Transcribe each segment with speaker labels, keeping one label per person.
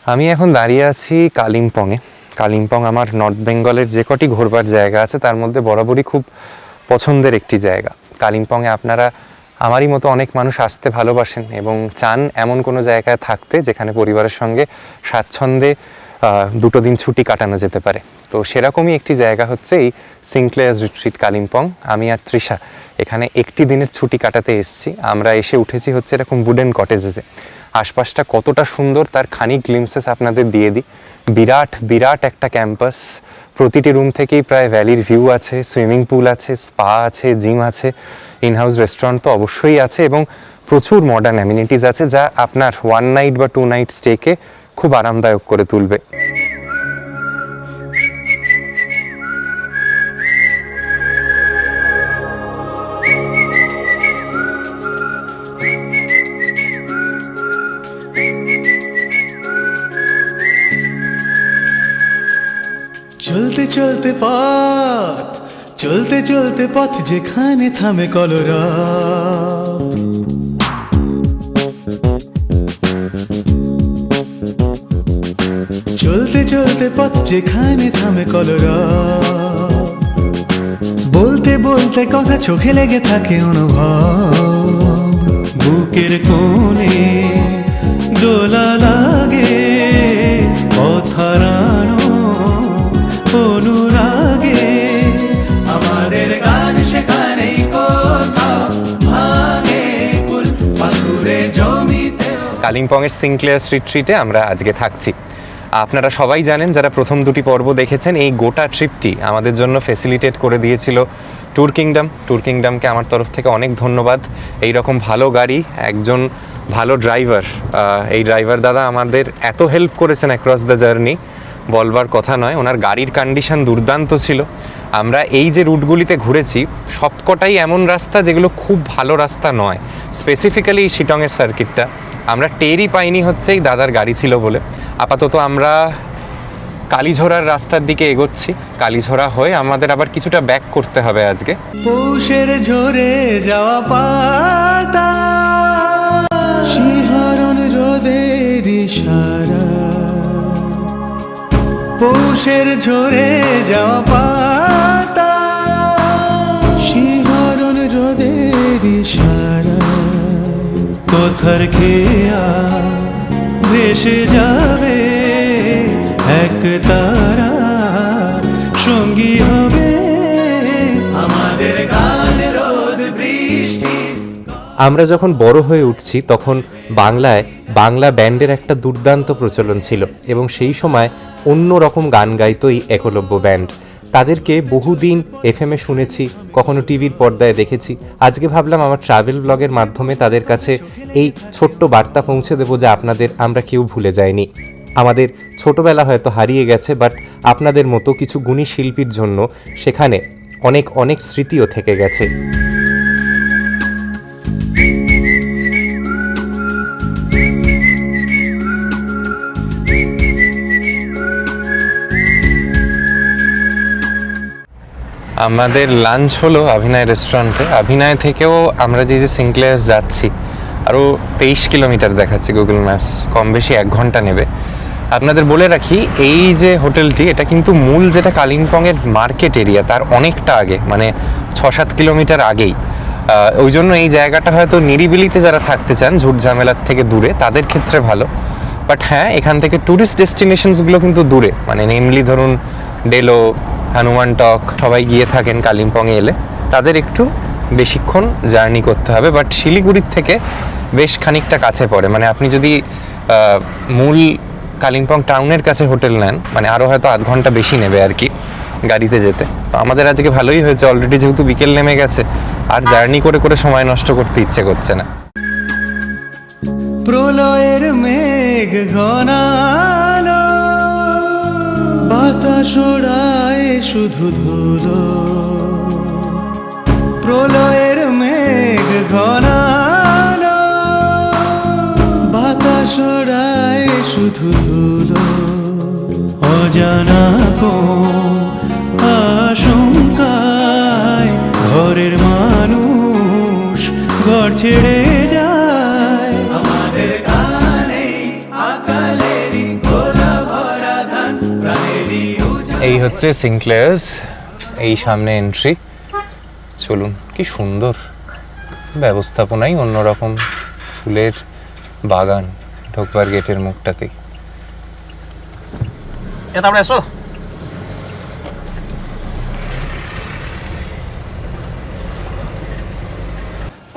Speaker 1: আমি এখন দাঁড়িয়ে আছি কালিম্পংয়ে। কালিম্পং আমার নর্থ বেঙ্গলের যে কটি ঘোরবার জায়গা আছে তার মধ্যে বরাবরই খুব পছন্দের একটি জায়গা। কালিম্পংয়ে আপনারা আমারই মতো অনেক মানুষ আসতে ভালোবাসেন এবং চান এমন কোনো জায়গায় থাকতে যেখানে পরিবারের সঙ্গে স্বাচ্ছন্দ্যে 2 দিন ছুটি কাটানো যেতে পারে। তো সেরকমই একটি জায়গা হচ্ছে এই সিনক্লেয়ার্স রিট্রিট কালিম্পং। আমি আর তৃষা এখানে একটি দিনের ছুটি কাটাতে এসেছি। আমরা এসে উঠেছি হচ্ছে এরকম উডেন কটেজেসে। আশপাশটা কতটা সুন্দর তার খানিক গ্লিমসেস আপনাদের দিয়ে দিই। বিরাট বিরাট একটা ক্যাম্পাস, প্রতিটি রুম থেকেই প্রায় ভ্যালির ভিউ আছে, সুইমিং পুল আছে, স্পা আছে, জিম আছে, ইনহাউস রেস্টুরেন্ট তো অবশ্যই আছে এবং প্রচুর মডার্ন অ্যামিনিটিস আছে যা আপনার 1 নাইট বা 2 নাইট স্টেকে খুব আরামদায়ক করে তুলবে।
Speaker 2: চলতে চলতে পথ, চলতে চলতে পথ যেখানে থামে কলরব, চলতে চলতে পথ যেখানে থামে কলরব, বলতে বলতে কথা চোখে লেগে থাকে অনুভব, বুকের কোণে দোলা লাগে পথহারানো অনুরাগে, আমাদের গান সেখানেই কোথাও ভাঙে কুল পাথুরে জমিতে।
Speaker 1: কালিম্পংয়ের সিনক্লেয়ার্স রিট্রিটে আমরা আজকে থাকছি। আপনারা সবাই জানেন, যারা প্রথম 2টি পর্ব দেখেছেন, এই গোটা ট্রিপটি আমাদের জন্য ফেসিলিটেট করে দিয়েছিল ট্যুর কিংডম। ট্যুর কিংডমকে আমার তরফ থেকে অনেক ধন্যবাদ। এই রকম ভালো গাড়ি, একজন ভালো ড্রাইভার, এই ড্রাইভার দাদা আমাদের এত হেল্প করেছেন অ্যাক্রস দ্য জার্নি, বলবার কথা নয়। ওনার গাড়ির কন্ডিশন দুর্দান্ত ছিল। আমরা এই যে রুটগুলিতে ঘুরেছি সবকটাই এমন রাস্তা যেগুলো খুব ভালো রাস্তা নয়। স্পেসিফিক্যালি এই শিটংয়ের সার্কিটটা আমরা টেরই পাইনি হচ্ছে এই দাদার গাড়ি ছিল বলে। আপাতত আমরা কালীঝোড়ার রাস্তার দিকে এগোচ্ছি। কালীঝোড়া হয়ে আমাদের আবার কিছুটা ব্যাক করতে হবে আজকে।
Speaker 2: পৌষের ঝরে যাওয়া পাতা, শিহরণ রোদের ইশারা, পৌষের ঝরে যাওয়া পাতা, শিহরণ রোদের ইশারা, কোথার খেয়া ভেসে যাবে এক তারা, সঙ্গী হবে আমাদের গান রোদ বৃষ্টি।
Speaker 1: আমরা যখন বড় হয়ে উঠছি তখন বাংলায় বাংলা ব্যান্ডের একটা দুর্দান্ত প্রচলন ছিল এবং সেই সময় অন্য রকম গান গাইতো এই একলব্য ব্যান্ড। তাদেরকে বহুদিন এফএমে শুনেছি, কখনো টিভির পর্দায় দেখেছি। আজকে ভাবলাম আমার ট্রাভেল ব্লগের মাধ্যমে তাদের কাছে এই ছোট্ট বার্তা পৌঁছে দেবো যে আপনাদের আমরা কেউ ভুলে যাইনি। আমাদের ছোটবেলা হয়তো হারিয়ে গেছে, বাট আপনাদের মতো কিছু গুণী শিল্পীর জন্য সেখানে অনেক অনেক স্মৃতিও থেকে গেছে। আমাদের লাঞ্চ হলো অভিনয় রেস্টুরেন্টে। অভিনয় থেকেও আমরা যে সিনক্লেয়ার্স যাচ্ছি আরও 23 কিলোমিটার দেখাচ্ছে গুগল ম্যাপস, কম বেশি 1 ঘন্টা নেবে। আপনাদের বলে রাখি, এই যে হোটেলটি এটা কিন্তু মূল যেটা কালিম্পংয়ের মার্কেট এরিয়া তার অনেকটা আগে, মানে 6-7 কিলোমিটার আগেই। ওই জন্য এই জায়গাটা হয়তো নিরিবিলিতে যারা থাকতে চান ঝুট ঝামেলার থেকে দূরে তাদের ক্ষেত্রে ভালো। বাট হ্যাঁ, এখান থেকে ট্যুরিস্ট ডেস্টিনেশনসগুলো কিন্তু দূরে, মানে নেমলি ধরুন ডেলো, হনুমান টক, সবাই গিয়ে থাকেন কালিম্পংয়ে এলে, তাদের একটু বেশিক্ষণ জার্নি করতে হবে। বাট শিলিগুড়ির থেকে বেশ খানিকটা কাছে পড়ে, মানে আপনি যদি মূল কালিম্পং টাউনের কাছে হোটেল নেন, মানে আরও হয়তো 1/2 ঘন্টা বেশি নেবে আর কি গাড়িতে যেতে। তো আমাদের আজকে ভালোই হয়েছে, অলরেডি যেহেতু বিকেল নেমে গেছে আর জার্নি করে করে সময় নষ্ট করতে ইচ্ছে করছে না।
Speaker 2: প্রলয়ের মেঘ ঘনালো, বাতাস ওড়ায় শুধু ধুলো, প্রলয়ের মেঘ ঘনালো, বাতাস ওড়ায় শুধু ধুলো, অজানা কোন আশঙ্কায় ঘরের মানুষ ঘর ছেড়ে যায়, আমাদের গানে আকালেরই
Speaker 1: এই হচ্ছে সিনক্লেয়ার্স, এই সামনে এন্ট্রি। চলুন, কি সুন্দর ব্যবস্থাপনাই অন্যরকম, ফুলের বাগান ঢোকবার গেটের মুখটাতেই।
Speaker 3: এসো।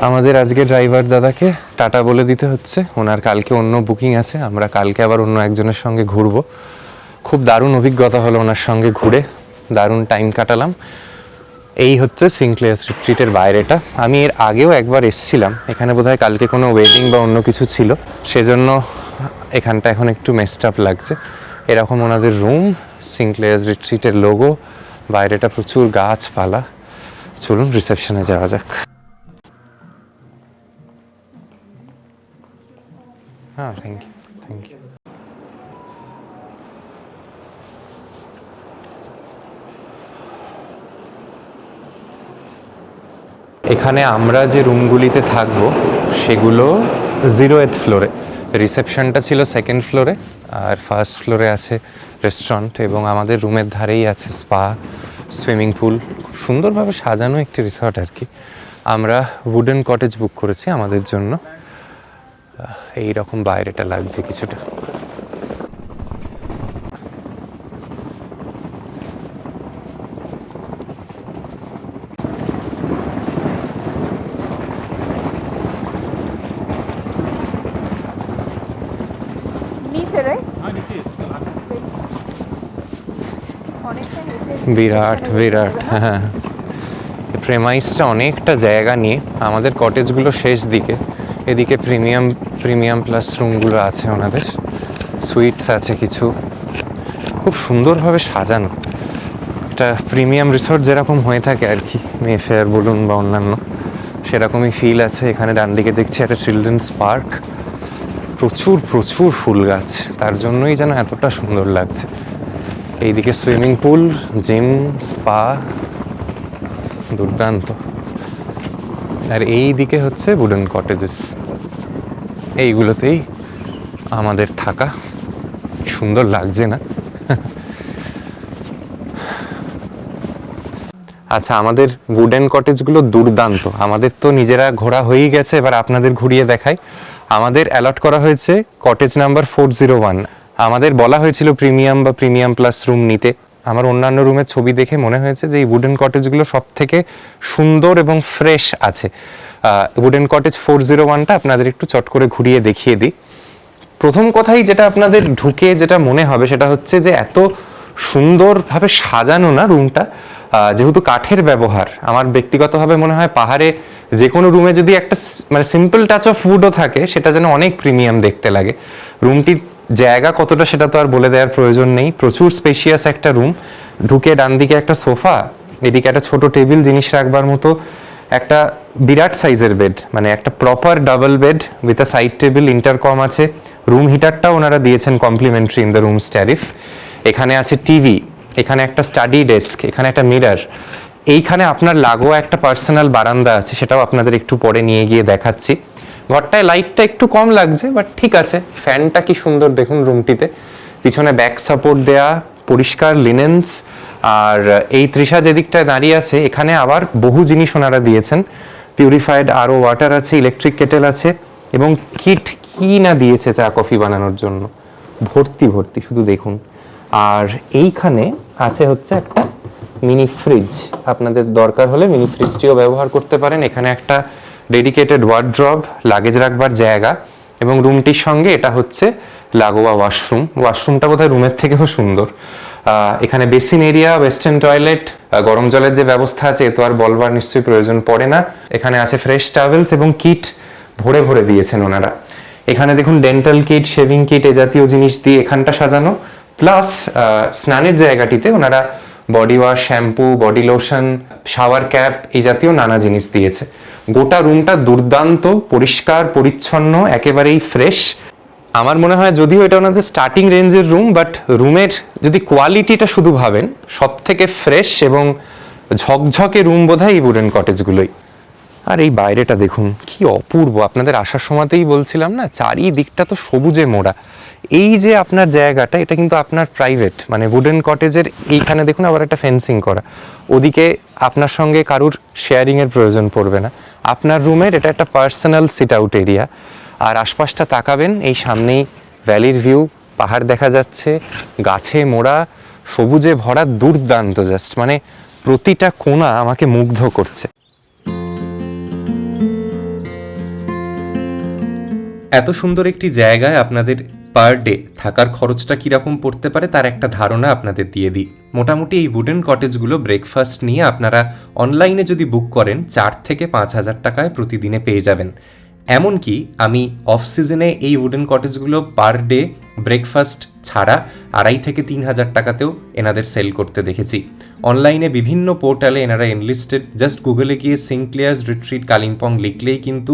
Speaker 1: আমাদের আজকে ড্রাইভার দাদাকে টাটা বলে দিতে হচ্ছে, ওনার কালকে অন্য বুকিং আছে। আমরা কালকে আবার অন্য একজনের সঙ্গে ঘুরবো। খুব দারুণ অভিজ্ঞতা হলো ওনার সঙ্গে ঘুরে, দারুণ টাইম কাটালাম। এই হচ্ছে সিনক্লেয়ার্স রিট্রিটের বাইরেটা। আমি এর আগেও একবার এসেছিলাম, এখানে বোধহয় কালকে কোনো ওয়েডিং বা অন্য কিছু ছিল, সেজন্য এখানটা এখন একটু মেসড আপ লাগছে। এরকম ওনাদের রুম, সিনক্লেয়ার্স রিট্রিটের লোগো, বাইরেটা প্রচুর গাছপালা। চলুন রিসেপশনে যাওয়া যাক। হ্যাঁ, থ্যাংক ইউ, থ্যাংক ইউ। এখানে আমরা যে রুমগুলিতে থাকবো সেগুলো 0th ফ্লোরে। রিসেপশনটা ছিল 2nd ফ্লোরে, আর 1st ফ্লোরে আছে রেস্টুরেন্ট, এবং আমাদের রুমের ধারেই আছে স্পা, সুইমিং পুল। খুব সুন্দরভাবে সাজানো একটি রিসর্ট আর কি। আমরা উডেন কটেজ বুক করেছি আমাদের জন্য। এই রকম বাইরেটা লাগছে কিছুটা।
Speaker 4: নিচে রে
Speaker 1: বিরাট বিরাট, হ্যাঁ। প্রেমাইসটা অনেকটা জায়গা নিয়ে। আমাদের কটেজগুলো শেষ দিকে, এদিকে প্রিমিয়াম প্লাস রুমগুলো আছে ওনাদের, সুইটস আছে কিছু, খুব সুন্দরভাবে সাজানো। একটা প্রিমিয়াম রিসর্ট যেরকম হয়ে থাকে আর কি, মেফেয়ার বলুন বা অন্যান্য, সেরকমই ফিল আছে। এখানে ডান দিকে দেখছি একটা চিলড্রেন্স পার্ক, প্রচুর প্রচুর ফুল গাছ, তার জন্যই যেন এতটা সুন্দর লাগছে। এইদিকে সুইমিং পুল, জিম, স্পা, দুর্দান্ত। আর এই দিকে হচ্ছে উডেন কটেজেস, এইগুলোতেই আমাদের থাকা। সুন্দর লাগছে না? আচ্ছা, আমাদের উডেন কটেজগুলো দুর্দান্ত। আমাদের তো নিজেরা ঘোরা হয়েই গেছে, এবার আপনাদের ঘুরিয়ে দেখাই। আমাদের অ্যালট করা হয়েছে কটেজ নাম্বার 401। আমাদের বলা হয়েছিল প্রিমিয়াম বা প্রিমিয়াম প্লাস রুম নিতে। আমার অন্যান্য রুমের ছবি দেখে মনে হয়েছে যে এই উডেন কটেজগুলো সব থেকে সুন্দর এবং ফ্রেশ আছে। উডেন কটেজ 401টা আপনাদের একটু চট করে ঘুরিয়ে দেখিয়ে দিই। প্রথম কথাই যেটা আপনাদের ঢুকে যেটা মনে হবে সেটা হচ্ছে যে এত সুন্দরভাবে সাজানো না রুমটা, যেহেতু কাঠের ব্যবহার। আমার ব্যক্তিগতভাবে মনে হয় পাহাড়ে যে কোনো রুমে যদি একটা মানে সিম্পল টাচ অফ উডও থাকে, সেটা যেন অনেক প্রিমিয়াম দেখতে লাগে। রুমটির জায়গা কতটা সেটা তো আর বলে দেওয়ার প্রয়োজন নেই, প্রচুর স্পেশিয়াস একটা রুম। ঢুকে ডান দিকে একটা সোফা, এদিকে একটা ছোট টেবিল, জিনিস রাখবার মতো একটা বিরাট সাইজের বেড, মানে একটা proper double bed with a side table, intercom আছে। রুম হিটারটাও ওনারা দিয়েছেন complimentary in the room's tariff. এখানে আছে টিভি, এখানে একটা স্টাডি ডেস্ক, এখানে একটা মিরর। এইখানে আপনার লাগোয়া একটা পার্সোনাল বারান্দা আছে, সেটাও আপনাদের একটু পরে নিয়ে গিয়ে দেখাচ্ছি। ঘরটায় লাইটটা একটু কম লাগছে, বাট ঠিক আছে। ফ্যানটা কি সুন্দর দেখুন রুমটিতে, পিছনে ব্যাক সাপোর্ট দেয়া, পরিষ্কার লিনেন্স। আর এই তৃষা যেদিকটায় দাঁড়িয়ে আছে, এখানে আবার বহু জিনিস ওনারা দিয়েছেন। পিউরিফাইড আরও ওয়াটার আছে, ইলেকট্রিক কেটেল আছে, এবং কিট কি না দিয়েছে চা কফি বানানোর জন্য, ভর্তি ভর্তি, শুধু দেখুন। আর এইখানে আছে হচ্ছে একটা মিনি ফ্রিজ, আপনাদের দরকার হলে মিনি ফ্রিজটিও ব্যবহার করতে পারেন। এখানে একটা ডেডিকেটেড ওয়ার্ড্রব, লাগেজ রাখবার জায়গা, এবং রুমটির সঙ্গে এটা হচ্ছে লাগোয়া ওয়াশরুম। ওয়াশরুমটা বোধহয় রুমের থেকেও সুন্দর। এখানে বেসিন এরিয়া, ওয়েস্টার্ন টয়লেট, গরম জলের যে ব্যবস্থা আছে এ তো আর বলবার নিশ্চয়ই প্রয়োজন পড়ে না। এখানে আছে ফ্রেশ টাওয়েলস এবং কিট ভরে ভরে দিয়েছেন ওনারা। এখানে দেখুন ডেন্টাল কিট, শেভিং কিট, এ জাতীয় জিনিস দিয়ে এখানটা সাজানো। প্লাস স্নানের জায়গাটিতে ওনারা body wash, shampoo, body lotion, shower cap, এই জাতীয় নানা জিনিস দিয়েছে। গোটা রুমটা দুর্দান্ত, পরিষ্কার পরিচ্ছন্ন, একেবারেই ফ্রেশ। আমার মনে হয় যদিও এটা ওনাদের স্টার্টিং রেঞ্জের রুম, বাট রুমের যদি কোয়ালিটিটা শুধু ভাবেন, সব থেকে ফ্রেশ এবং ঝকঝকে রুম বোধহয় এই উডেন কটেজগুলোই। আর এই বাইরেটা দেখুন কি অপূর্ব। আপনাদের আসার সময়তেই বলছিলাম না, চারিদিকটা তো সবুজে মোড়া। এই যে আপনার জায়গাটা, এটা কিন্তু আপনার প্রাইভেট, মানে উডেন কটেজের এইখানে দেখুন আবার একটা ফেন্সিং করা, ওদিকে আপনার সঙ্গে কারুর শেয়ারিংয়ের প্রয়োজন পড়বে না, আপনার রুমের এটা একটা পার্সোনাল সিট আউট এরিয়া। আর আশপাশটা তাকাবেন, এই সামনেই ভ্যালির ভিউ, পাহাড় দেখা যাচ্ছে, গাছে মোড়া, সবুজে ভরা, দুর্দান্ত জাস্ট, মানে প্রতিটা কোণা আমাকে মুগ্ধ করছে। এত সুন্দর একটি জায়গায় আপনাদের পার ডে থাকার খরচটা কীরকম পড়তে পারে তার একটা ধারণা আপনাদের দিয়ে দিই। মোটামুটি এই উডেন কটেজগুলো ব্রেকফাস্ট নিয়ে আপনারা অনলাইনে যদি বুক করেন 4 থেকে 5,000 টাকায় প্রতিদিনে পেয়ে যাবেন। এমনকি আমি অফ সিজনে এই উডেন কটেজগুলো পার ডে ব্রেকফাস্ট ছাড়া 2,500 থেকে 3,000 টাকাতেও এনাদের সেল করতে দেখেছি। অনলাইনে বিভিন্ন পোর্টালে এনারা এনলিস্টেড, জাস্ট গুগলে গিয়ে সিনক্লেয়ার্স রিট্রিট কালিম্পং লিখলেই কিন্তু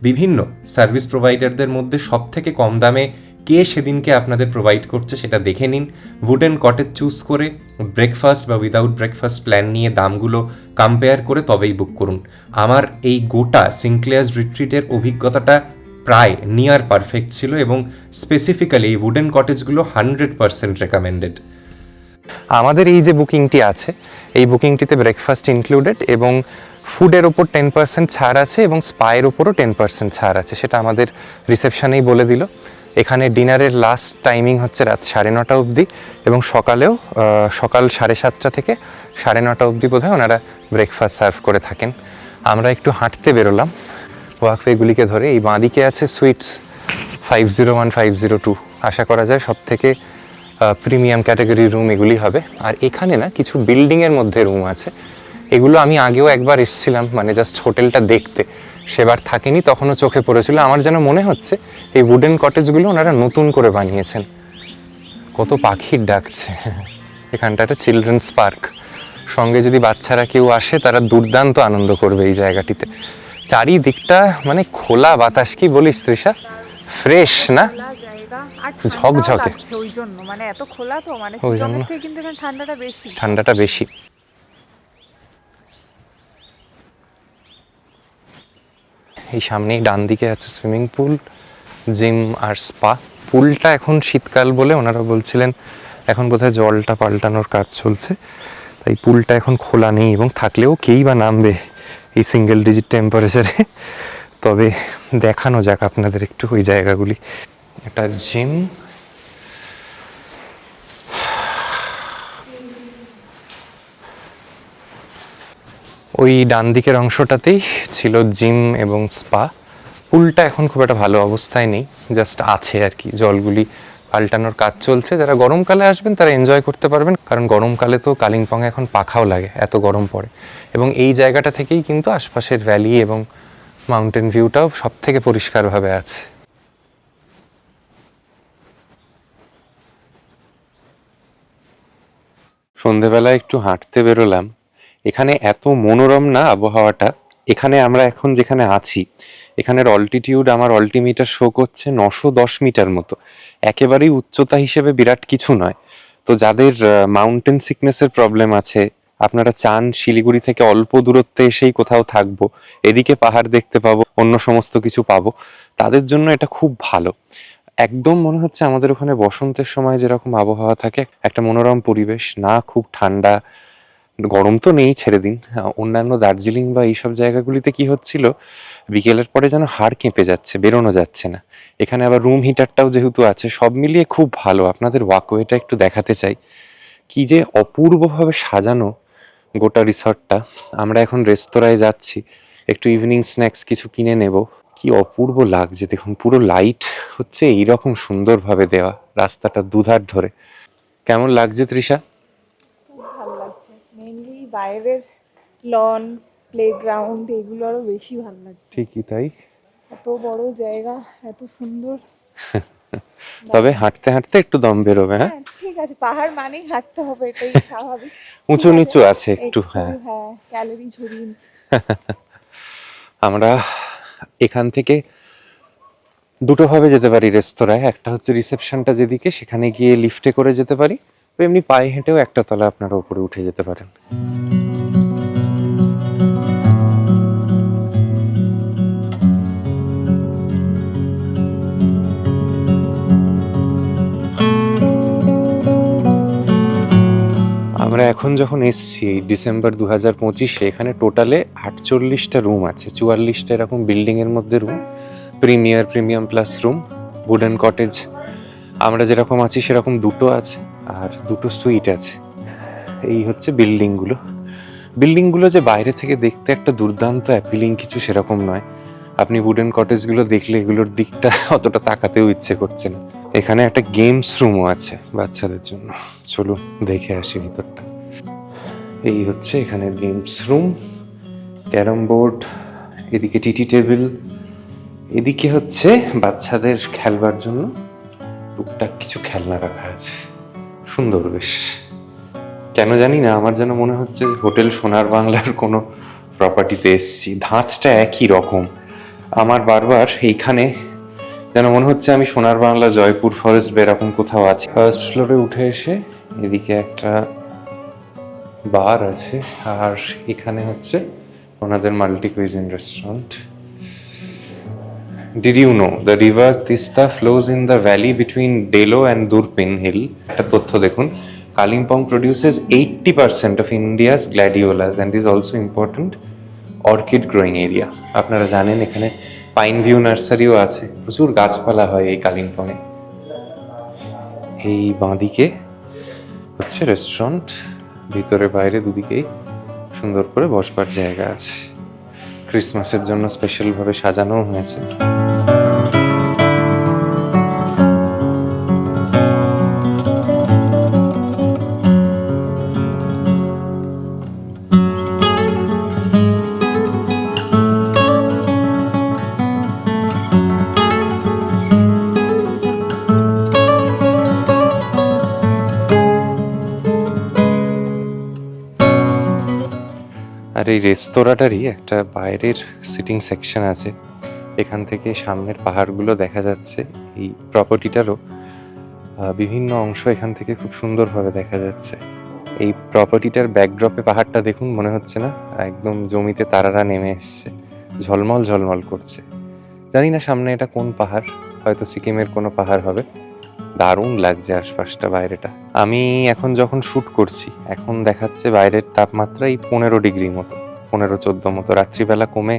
Speaker 1: বিভিন্ন সার্ভিস প্রোভাইডারদের মধ্যে সব থেকে কম দামে কে সেদিনকে আপনাদের প্রোভাইড করছে সেটা দেখে নিন। উডেন কটেজ চুজ করে ব্রেকফাস্ট বা উইদাউট ব্রেকফাস্ট প্ল্যান নিয়ে দামগুলো কম্পেয়ার করে তবেই বুক করুন। আমার এই গোটা সিনক্লেয়ার্স রিট্রিটের অভিজ্ঞতাটা প্রায় নিয়ার পারফেক্ট ছিল এবং স্পেসিফিক্যালি এই উডেন কটেজগুলো 100% রেকমেন্ডেড। আমাদের এই যে বুকিংটি আছে, এই বুকিংটিতে ব্রেকফাস্ট ইনক্লুডেড এবং ফুডের ওপর 10% ছাড় আছে এবং স্পায়ের ওপরও 10% ছাড় আছে, সেটা আমাদের রিসেপশনেই বলে দিল। এখানে ডিনারের লাস্ট টাইমিং হচ্ছে রাত 9:30 অবধি এবং সকালেও সকাল 7:30 থেকে 9:30 অবধি বোধহয় ওনারা ব্রেকফাস্ট সার্ভ করে থাকেন। আমরা একটু হাঁটতে বেরোলাম ওয়াকওয়েগুলিকে ধরে। এই বাঁদিকে আছে সুইটস 501, 502, আশা করা যায় সব থেকে প্রিমিয়াম ক্যাটাগরি রুম এগুলি হবে। আর এখানে না কিছু বিল্ডিংয়ের মধ্যে রুম আছে, এগুলো আমি আগেও একবার এসেছিলাম, মানে জাস্ট হোটেলটা দেখতে, সেবার থাকিনি, তখনও চোখে পড়েছিল। আমার যেন মনে হচ্ছে এই উডেন কটেজগুলো ওনারা নতুন করে বানিয়েছেন। কত পাখির ডাকছে। এখানটা একটা চিলড্রেন্স পার্ক, সঙ্গে যদি বাচ্চারা কেউ আসে তারা দুর্দান্ত আনন্দ করবে এই জায়গাটিতে। চারিদিকটা মানে খোলা বাতাস, কি বলিস তৃষা, ফ্রেশ না,
Speaker 4: খোলা জায়গা আর
Speaker 1: ঝকঝকে।
Speaker 4: ওই জন্য মানে এত খোলা তো, মানে
Speaker 1: ওই জন্য
Speaker 4: শিলংয়ের থেকে কিন্তু এখানে
Speaker 1: ঠান্ডাটা বেশি। এই সামনেই ডান দিকে আছে সুইমিং পুল, জিম আর স্পা। পুলটা এখন শীতকাল বলে ওনারা বলছিলেন এখন বোধহয় জলটা পাল্টানোর কাজ চলছে, তাই পুলটা এখন খোলা নেই এবং থাকলেও কেই বা নামবে এই সিঙ্গেল ডিজিট টেম্পারেচারে। তবে দেখানো যাক আপনাদের একটু ওই জায়গাগুলি। একটা জিম, ওই ডান দিকের অংশটাতেই ছিল জিম এবং স্পা। পুলটা এখন খুব একটা ভালো অবস্থায় নেই, জাস্ট আছে আর কি, জলগুলি পাল্টানোর কাজ চলছে। যারা গরমকালে আসবেন তারা এনজয় করতে পারবেন, কারণ গরমকালে তো কালিম্পংয়ে এখন পাখাও লাগে, এত গরম পড়ে। এবং এই জায়গাটা থেকেই কিন্তু আশপাশের ভ্যালি এবং মাউন্টেন ভিউটাও সব থেকে পরিষ্কারভাবে আছে। সন্ধেবেলা একটু হাঁটতে বেরোলাম। এখানে এত মনোরম না আবহাওয়াটা। এখানে আমরা এখন যেখানে আছি, এখানের অল্টিটিউড আমার অল্টিমিটার শো করছে 910 মিটার মতো, একেবারেই উচ্চতা হিসেবে বিরাট কিছু নয়। তো যাদের মাউন্টেন সিকনেসের প্রবলেম আছে, আপনারা চান শিলিগুড়ি থেকে অল্প দূরত্বে এসেই কোথাও থাকবো, এদিকে পাহাড় দেখতে পাবো, অন্য সমস্ত কিছু পাবো, তাদের জন্য এটা খুব ভালো। একদম মনে হচ্ছে আমাদের ওখানে বসন্তের সময় যেরকম আবহাওয়া থাকে, একটা মনোরম পরিবেশ, না খুব ঠান্ডা, গরম তো নেই ছেড়ে দিন। অন্যান্য দার্জিলিং বা এইসব জায়গাগুলিতে কি হচ্ছিল, বিকেলের পরে যেন হাড় কেঁপে যাচ্ছে, বেরোনো যাচ্ছে না। এখানে আবার রুম হিটারটাও যেহেতু আছে, সব মিলিয়ে খুব ভালো। আপনাদের ওয়াকওয়েটা একটু দেখাতে চাই, কি যে অপূর্বভাবে সাজানো গোটা রিসর্টটা। আমরা এখন রেস্তোরাঁয় যাচ্ছি, একটু ইভিনিং স্ন্যাক্স কিছু কিনে নেব। কি অপূর্ব লাগছে দেখুন, পুরো লাইট হচ্ছে এইরকম সুন্দরভাবে দেওয়া রাস্তাটা দুধার ধরে। কেমন লাগছে তৃষা?
Speaker 4: খুব ভালো লাগছে। মেইনলি বাইরের লন, প্লেগ্রাউন্ড এগুলো আরো বেশি ভালো লাগছে।
Speaker 1: ঠিকই তাই।
Speaker 4: এত বড় জায়গা, এত সুন্দর।
Speaker 1: তবে হাঁটতে হাঁটতে একটু দম বেরোবে। হ্যাঁ
Speaker 4: ঠিক আছে, পাহাড় মানেই হাঁটতে হবে, এটাই স্বাভাবিক।
Speaker 1: উঁচু নিচু আছে একটু। হ্যাঁ,
Speaker 4: ক্যালোরি ঝরিয়ে।
Speaker 1: আমরা এখান থেকে দুটো ভাবে যেতে পারি রেস্তোরাঁয়। একটা হচ্ছে রিসেপশনটা যেদিকে, সেখানে গিয়ে লিফটে করে যেতে পারি, এমনি পায়ে হেঁটেও একটা তলা আপনারা উপরে উঠে যেতে পারেন। আমরা এখন যখন এসছি এই ডিসেম্বর 2025-এ, এখানে টোটালে 48টা রুম আছে, 44টা এরকম বিল্ডিংয়ের মধ্যে room, premium plus room, wooden cottage আমরা যেরকম আছি সেরকম দুটো আছে, আর দুটো সুইট আছে। এই হচ্ছে বিল্ডিংগুলো যে বাইরে থেকে দেখতে একটা দুর্দান্ত অ্যাপিলিং কিছু সেরকম নয়। আপনি উডেন কটেজগুলো দেখলে এগুলোর দিকটা অতটা তাকাতেও ইচ্ছে করছে না। এখানে একটা গেমস রুমও আছে বাচ্চাদের জন্য, চলুন দেখে আসি ভিতরটা। এই হচ্ছে এখানে গেমস রুম, ক্যারম বোর্ড, এদিকে টিটি টেবিল, এদিকে হচ্ছে বাচ্চাদের খেলবার জন্য টুকটাক কিছু খেলনা রাখা আছে, সুন্দর বেশ। কেন জানি না, আমার যেন মনে হচ্ছে হোটেল সোনার বাংলার কোনো প্রপার্টিতে এসেছি, ধাঁচটা একই রকম। আমার বারবার এইখানে যেন মনে হচ্ছে আমি সোনার বাংলা, জয়পুর ফরেস্ট বা এরকম কোথাও আছি। ফার্স্ট ফ্লোরে উঠে এসে এদিকে একটা বার আছে, আর এখানে হচ্ছে ওনাদের multi cuisine restaurant. Did you know the river Tista flows in the valley between Delo and Durpin Hill? একটা তথ্য দেখুন, Kalimpong produces 80% of India's gladiolas and is also important orchid growing area. আপনারা জানেন এখানে পাইন ভিউ নার্সারিও আছে, প্রচুর গাছপালা হয় এই কালিম্পংয়ে। এই বাঁদিকে হচ্ছে রেস্টুরেন্ট, ভিতরে বাইরে দুদিকেই সুন্দর করে বসবার জায়গা আছে, ক্রিসমাসের জন্য স্পেশালভাবে সাজানো হয়েছে। আর এই রেস্তোরাঁটারই একটা বাইরের সিটিং সেকশন আছে, এখান থেকে সামনের পাহাড়গুলো দেখা যাচ্ছে। এই প্রপার্টিটারও বিভিন্ন অংশ এখান থেকে খুব সুন্দরভাবে দেখা যাচ্ছে। এই প্রপার্টিটার ব্যাকড্রপে পাহাড়টা দেখুন, মনে হচ্ছে না একদম জমিতে তারারা নেমে এসছে, ঝলমল করছে। জানি না সামনে এটা কোন পাহাড়, হয়তো সিকিমের কোনো পাহাড় হবে। দারুণ লাগছে আশপাশটা, বাইরেটা। আমি এখন যখন শ্যুট করছি, এখন দেখাচ্ছে বাইরের তাপমাত্রা এই 15 ডিগ্রি মতো, 15-14 মতো। রাত্রিবেলা কমে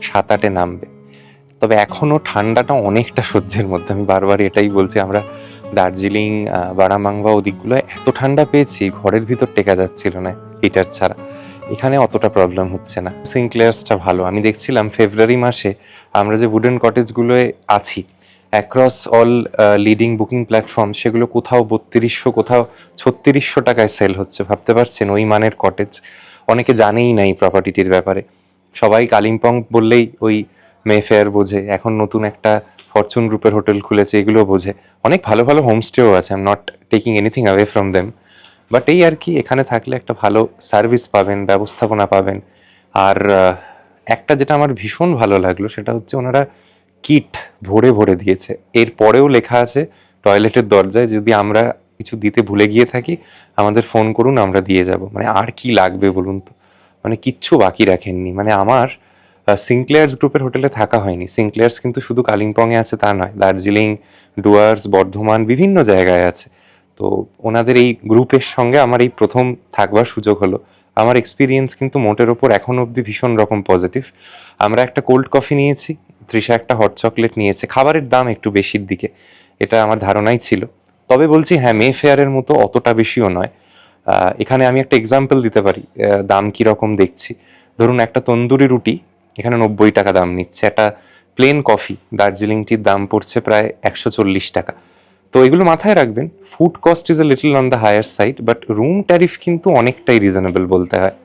Speaker 1: 7-8-এ নামবে। তবে এখনো ঠান্ডাটা অনেকটা সহ্যের মধ্যে। আমি বারবার এটাই বলছি, আমরা দার্জিলিং, বারামাংবা ওদিকগুলো এত ঠান্ডা পেয়েছি, ঘরের ভিতর টেকা যাচ্ছিল না হিটার ছাড়া। এখানে অতটা প্রবলেম হচ্ছে না। সিনক্লেয়ার্সটা ভালো। আমি দেখছিলাম ফেব্রুয়ারি মাসে আমরা যে উডেন কটেজগুলোয় আছি, across all leading booking platform, সেগুলো কোথাও 3200, কোথাও 3600 টাকায় সেল হচ্ছে। ভাবতে পারছেন ওই মানের কটেজ? অনেকে জানেই না এই প্রপার্টিটির ব্যাপারে। সবাই কালিম্পং বললেই ওই মেফেয়ার বোঝে, এখন নতুন একটা ফরচুন গ্রুপের হোটেল খুলেছে, এগুলো বোঝে। অনেক ভালো ভালো হোমস্টেও আছে, I am not taking anything away from them, but এই আর কি, এখানে থাকলে একটা ভালো সার্ভিস পাবেন, ব্যবস্থাপনা পাবেন। আর একটা যেটা আমার ভীষণ ভালো লাগলো সেটা হচ্ছে ওনারা কিট ভরে দিয়েছে। এরপরেও লেখা আছে টয়লেটের দরজায়, যদি আমরা কিছু দিতে ভুলে গিয়ে থাকি আমাদের ফোন করুন, আমরা দিয়ে যাব। মানে আর কি লাগবে বলুন তো, মানে কিচ্ছু বাকি রাখেননি। মানে আমার সিনক্লেয়ার্স গ্রুপের হোটেলে থাকা হয়নি। সিনক্লেয়ার্স কিন্তু শুধু কালিম্পংয়ে আছে তা নয়, দার্জিলিং, ডুয়ার্স, বর্ধমান, বিভিন্ন জায়গায় আছে। তো ওনাদের এই গ্রুপের সঙ্গে আমার এই প্রথম থাকবার সুযোগ হলো। আমার এক্সপিরিয়েন্স কিন্তু মোটের ওপর এখন অবধি ভীষণ রকম পজিটিভ। আমরা একটা কোল্ড কফি নিয়েছি, তৃষা একটা হট চকলেট নিয়েছে। খাবারের দাম একটু বেশির দিকে, এটা আমার ধারণাই ছিল। তবে বলছি হ্যাঁ, মে ফেয়ারের মতো অতটা বেশিও নয়। এখানে আমি একটা এক্সাম্পল দিতে পারি দাম কীরকম দেখছি। ধরুন একটা তন্দুরি রুটি এখানে 90 টাকা দাম নিচ্ছে, একটা প্লেন কফি দার্জিলিং টির দাম পড়ছে প্রায় 140 টাকা। তো এগুলো মাথায় রাখবেন। Food cost is a little on the higher side, but room tariff কিন্তু অনেকটাই রিজনেবল বলতে হয়।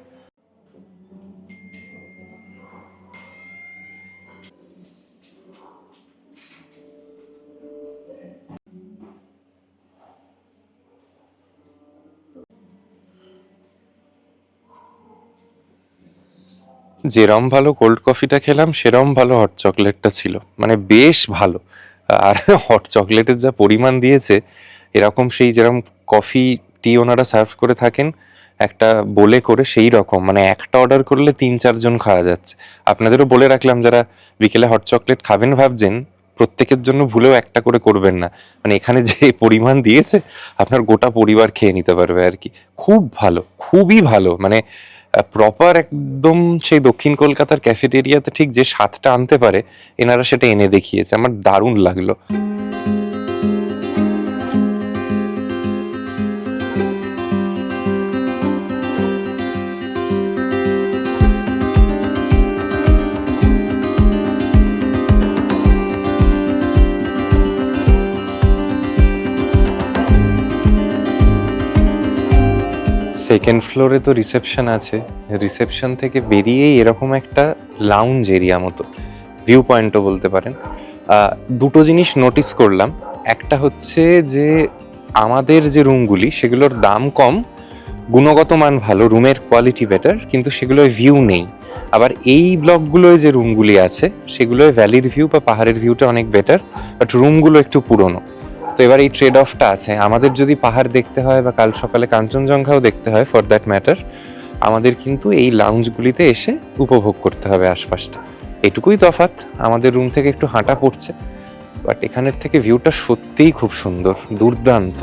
Speaker 1: যেরম ভালো কোল্ড কফিটা খেলাম সেরম ভালো হট চকলেটটা ছিল, মানে বেশ ভালো। আর হট চকলেটের যা পরিমাণ দিয়েছে, এরকম সেই যেরকম কফি টি ওনারা সার্ভ করে থাকেন একটা বলে করে, সেই রকম মানে একটা অর্ডার করলে 3-4 জন খাওয়া যাচ্ছে। আপনাদেরও বলে রাখলাম, যারা বিকেলে হট চকলেট খাবেন ভাবছেন, প্রত্যেকের জন্য ভুলেও একটা করে করবেন না, মানে এখানে যে পরিমাণ দিয়েছে আপনার গোটা পরিবার খেয়ে নিতে পারবে আর কি। খুব ভালো, খুবই ভালো, মানে প্রপার একদম সেই দক্ষিণ কলকাতার ক্যাফেটেরিয়াতে ঠিক যে স্বাদটা আনতে পারে এনারা সেটা এনে দেখিয়েছে, আমার দারুণ লাগলো। সেকেন্ড ফ্লোরে তো রিসেপশন আছে, রিসেপশন থেকে বেরিয়েই এরকম একটা লাউঞ্জ এরিয়া মতো, ভিউ পয়েন্টও বলতে পারেন। দুটো জিনিস নোটিস করলাম, একটা হচ্ছে যে আমাদের যে রুমগুলি সেগুলোর দাম কম, গুণগত মান ভালো, রুমের কোয়ালিটি বেটার, কিন্তু সেগুলোয় ভিউ নেই। আবার এই ব্লকগুলোয় যে রুমগুলি আছে সেগুলোয় ভ্যালির ভিউ বা পাহাড়ের ভিউটা অনেক বেটার, বাট রুমগুলো একটু পুরনো। তো এবার এই ট্রেড অফটা আছে, আমাদের যদি পাহাড় দেখতে হয় বা কাল সকালে কাঞ্চনজঙ্ঘাও দেখতে হয় ফর দ্যাট ম্যাটার, আমাদের কিন্তু এই লাউঞ্জগুলিতে এসে উপভোগ করতে হবে আশপাশটা। এটুকুই তফাৎ, আমাদের রুম থেকে একটু হাঁটা পড়ছে, বাট এখানের থেকে ভিউটা সত্যিই খুব সুন্দর, দুর্দান্ত।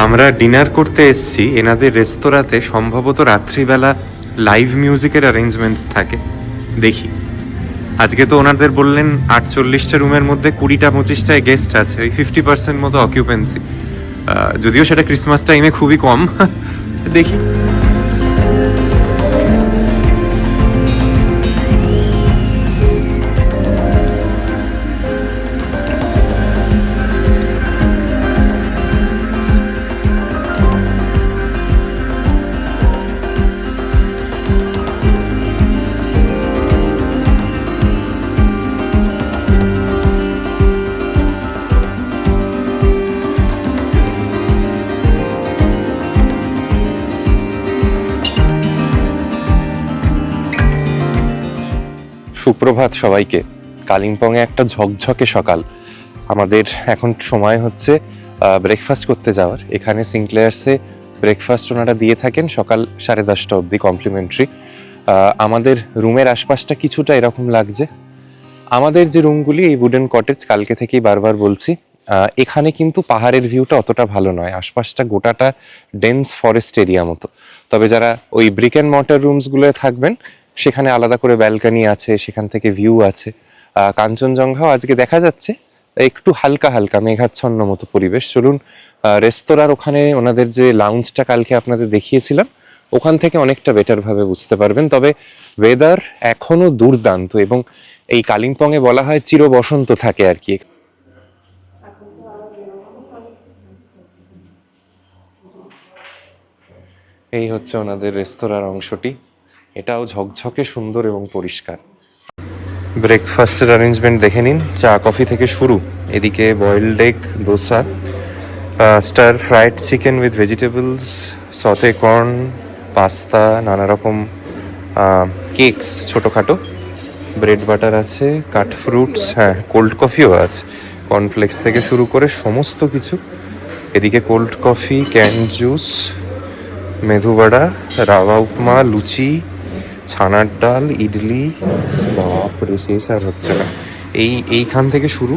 Speaker 1: আমরা ডিনার করতে এসেছি এনাদের রেস্তোরাঁতে, সম্ভবত রাত্রিবেলা লাইভ মিউজিকের অ্যারেঞ্জমেন্টস থাকে, দেখি। আজকে তো ওনাদের বললেন 48টা রুমের মধ্যে 20-25টায় গেস্ট আছে, ওই 50% মতো অকিউপেন্সি, যদিও সেটা ক্রিসমাস টাইমে খুবই কম। দেখি। সুপ্রভাত সবাইকে। কালিম্পংয়ে একটা ঝকঝকে সকাল, আমাদের এখন সময় হচ্ছে ব্রেকফাস্ট করতে যাওয়ার। এখানে সিনক্লেয়ার্সে ব্রেকফাস্ট ওনারা দিয়ে থাকেন সকাল 10:30 অবধি, কমপ্লিমেন্টারি। আমাদের রুমের আশপাশটা কিছুটা এরকম লাগছে। আমাদের যে রুমগুলি এই উডেন কটেজ, কালকে থেকেই বারবার বলছি, এখানে কিন্তু পাহাড়ের ভিউটা অতটা ভালো নয়, আশপাশটা গোটাটা ডেন্স ফরেস্ট এরিয়া মতো। তবে যারা ওই ব্রিক অ্যান্ড মর্টার রুমসগুলোয় থাকবেন সেখানে আলাদা করে ব্যালকানি আছে, সেখান থেকে ভিউ আছে। কাঞ্চনজঙ্ঘাও আজকে দেখা যাচ্ছে, একটু হালকা হালকা মেঘাচ্ছন্ন মতো পরিবেশ। চলুন রেস্তোরাঁর ওখানে ওনাদের যে লাউঞ্জটা কালকে আপনাদের দেখিয়েছিলাম ওখান থেকে অনেকটা বেটার ভাবে বুঝতে পারবেন। তবে ওয়েদার এখনো দুর্দান্ত, এবং এই কালিম্পংয়ে বলা হয় চির বসন্ত থাকে আর কি। এই হচ্ছে ওনাদের রেস্তোরাঁর অংশটি, এটাও ঝকঝকে সুন্দর এবং পরিষ্কার। ব্রেকফাস্টের অ্যারেঞ্জমেন্ট দেখে নিন, চা কফি থেকে শুরু। এদিকে boiled egg, dosa, star fried chicken with vegetables, সতে কর্ন, পাস্তা, নানা রকম কেকস ছোটোখাটো, ব্রেড বাটার আছে, কাট ফ্রুটস, হ্যাঁ কোল্ড কফিও আছে, কর্নফ্লেক্স থেকে শুরু করে সমস্ত কিছু। এদিকে কোল্ড কফি, ক্যান জুস, মেধু বড়া, রাওয়া উপমা, লুচি, ছানার ডাল, ইডলি, বাপরে শেষ আর হচ্ছে না। এইখান থেকে শুরু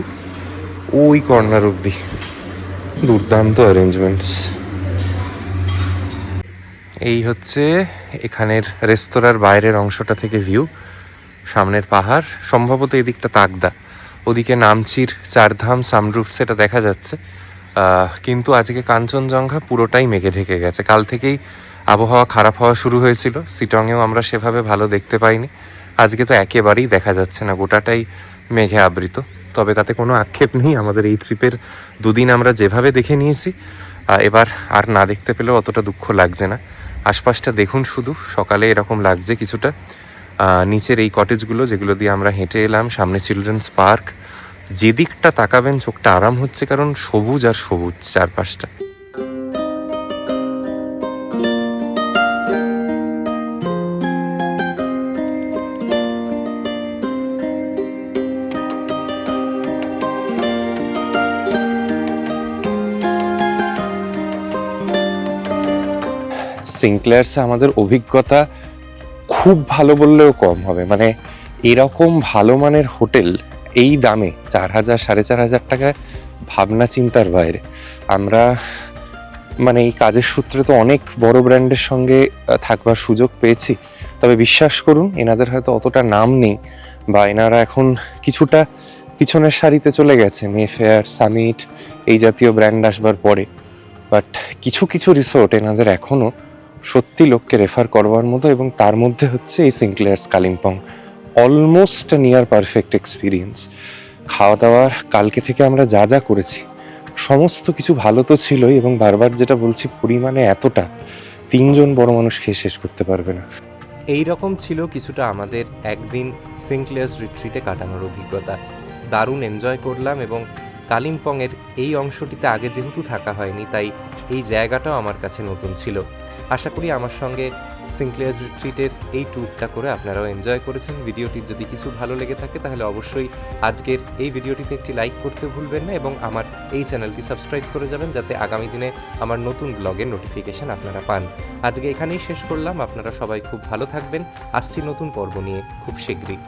Speaker 1: ওই কর্নার অবধি, দুর্দান্ত অ্যারেঞ্জমেন্টস। এই হচ্ছে এখানের রেস্তোরাঁর বাইরের অংশটা থেকে ভিউ, সামনের পাহাড়, সম্ভবত এদিকটা তাকদা, ওদিকে নামচির চারধাম সামরুফ সেটা দেখা যাচ্ছে। কিন্তু আজকে কাঞ্চনজঙ্ঘা পুরোটাই মেঘে ঢেকে গেছে, কাল থেকেই আবহাওয়া খারাপ হওয়া শুরু হয়েছিল। সিটংয়েও আমরা সেভাবে ভালো দেখতে পাইনি, আজকে তো একেবারেই দেখা যাচ্ছে না, গোটাটাই মেঘে আবৃত। তবে তাতে কোনো আক্ষেপ নেই, আমাদের এই ট্রিপের দুদিন আমরা যেভাবে দেখে নিয়েছি, এবার আর না দেখতে পেলেও অতটা দুঃখ লাগছে না। আশপাশটা দেখুন শুধু, সকালে এরকম লাগছে কিছুটা। নিচের এই কটেজগুলো যেগুলো দিয়ে আমরা হেঁটে এলাম, সামনে চিলড্রেন্স পার্ক, যেদিকটা তাকাবেন চোখটা আরাম হচ্ছে, কারণ সবুজ আর সবুজ চারপাশটা। সিনক্লেয়ার্সে আমাদের অভিজ্ঞতা খুব ভালো বললেও কম হবে। মানে এরকম ভালো মানের হোটেল এই দামে 4,000 4,500 টাকায় ভাবনা চিন্তার বাইরে। আমরা মানে এই কাজের সূত্রে তো অনেক বড় ব্র্যান্ডের সঙ্গে থাকবার সুযোগ পেয়েছি, তবে বিশ্বাস করুন এনাদের হয়তো অতটা নাম নেই বা এনারা এখন কিছুটা পিছনের সারিতে চলে গেছে মেফেয়ার, সামিট এই জাতীয় ব্র্যান্ড আসবার পরে। বাট কিছু কিছু রিসোর্ট এনাদের এখনও সত্যি লোককে রেফার করবার মতো, এবং তার মধ্যে হচ্ছে এই Sinclairs Kalimpong. Almost near perfect experience. খাওয়া দাওয়ার কালকে থেকে আমরা যা যা করেছি সমস্ত কিছু ভালো তো ছিলই, এবং বারবার যেটা বলছি পরিমাণে এতটা 3 জন বড় মানুষ খেয়ে শেষ করতে পারবে না।
Speaker 3: এই রকম ছিল কিছুটা আমাদের একদিন সিনক্লেয়ার্স রিট্রিটে কাটানোর অভিজ্ঞতা। দারুণ এনজয় করলাম, এবং কালিম্পংয়ের এই অংশটিতে আগে যেহেতু থাকা হয়নি তাই এই জায়গাটাও আমার কাছে নতুন ছিল। আশা করি আমার সঙ্গে সিনক্লেয়ার্স রিট্রিটের এই ট্যুরটা করে আপনারাও এনজয় করেছেন। ভিডিওটির যদি কিছু ভালো লেগে থাকে তাহলে অবশ্যই আজকের এই ভিডিওটিতে একটি লাইক করতে ভুলবেন না, এবং আমার এই চ্যানেলটি সাবস্ক্রাইব করে যাবেন যাতে আগামী দিনে আমার নতুন ব্লগের নোটিফিকেশন আপনারা পান। আজকে এখানেই শেষ করলাম। আপনারা সবাই খুব ভালো থাকবেন। আসছি নতুন পর্ব নিয়ে খুব শীঘ্রই।